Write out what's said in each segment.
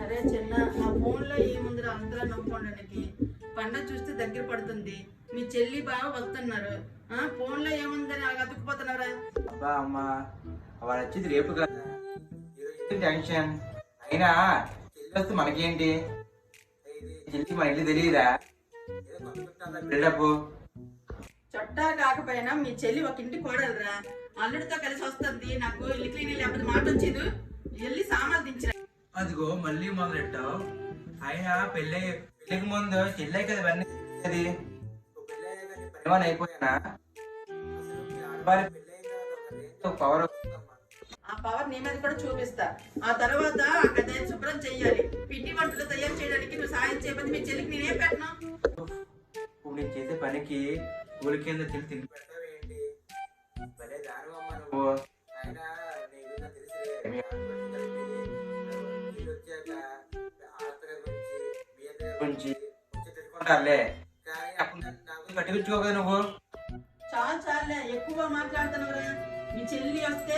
అరే చిన్న ఆ ఫోన్లో ఏముందిరా అంతలా నవ్వుకోవడానికి. పండగ చూస్తే దగ్గర పడుతుంది, మీ చెల్లి బావ వస్తున్నారు. ఫోన్లో ఏముందని నాకు అతుక్కుపోతున్నావురా. అబ్బా అమ్మా, వాడు వచ్చేది రేపు కదా, ఈరోజు టెన్షన్. అయినా చెల్లి వస్తే మనకేంటి, చెల్లి మన ఇల్లు తెలియదా, బిల్డప్. చుట్టా కాకపోయినా మీ చెల్లి ఒక ఇంటి కోడలురా, అల్లుడితో కలిసి వస్తుంది. నాకు ఇల్లు క్లీన్ లేకపోతే మాట వచ్చేది, వెళ్ళి సామాన్లు దించిన. అదిగో మళ్ళీ మొదలెట్టావు. అయినా పెళ్ళికి ముందు చెల్లె కదా ఇవన్నీ అది పెళ్ళి అయిపోయానా, పవర్. ఆ పవర్ నీ మీద కూడా చూపిస్తా. ఆ తర్వాత ఆ గది శుభ్రం చెయ్యాలి. పిండి వంటలు తయారు చేయడానికి నువ్వు సాయం చేయకపోతే మీ చెల్లికి నేనేం పెట్టను. ఇప్పుడు నేను చేసే పనికి ఊరి కింద తిని పెడతావు ఏంటి, భలే దారుణమ్మా నువ్వు. అయినా నీకు తెలిసి మీ వచ్చాక గురించి తెచ్చుకుంటారులే, కానీ అప్పుడు నాకు పట్టించుకోగా నువ్వు. చాలే ఎక్కువ మాట్లాడుతున్నావురా. మీ చెల్లి వస్తే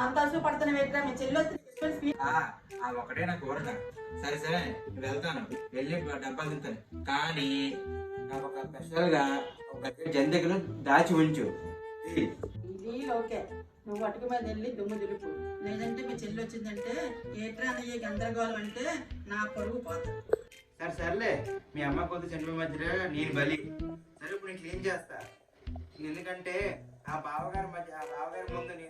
అంత అసలు పడుతున్నా పెట్టరా. మీ చెల్లి వస్తే ఒకటే నాకు ఊరట. సరే సరే వెళ్తాను, వెళ్ళి డబ్బాలు తింటాను, కానీ నాకు ఒక స్పెషల్ గా ఒక జంతికలు దాచి ఉంచు. ఇది ఓకే, నువ్వు అటుకు మీద వెళ్ళి దుమ్ము దులుపు. లేదంటే మీ చెల్లి వచ్చిందంటే ఏట్రా అన్నయ్య గందరగోళం అంటే నా పరుగు పోతుంది. సరే సర్లే, మీ అమ్మ కొంత చనిపోయే మధ్యలో నేను బలి. సరే ఇప్పుడు నేను క్లీన్ చేస్తా, ఎందుకంటే ఆ బావగారి ముందు నేను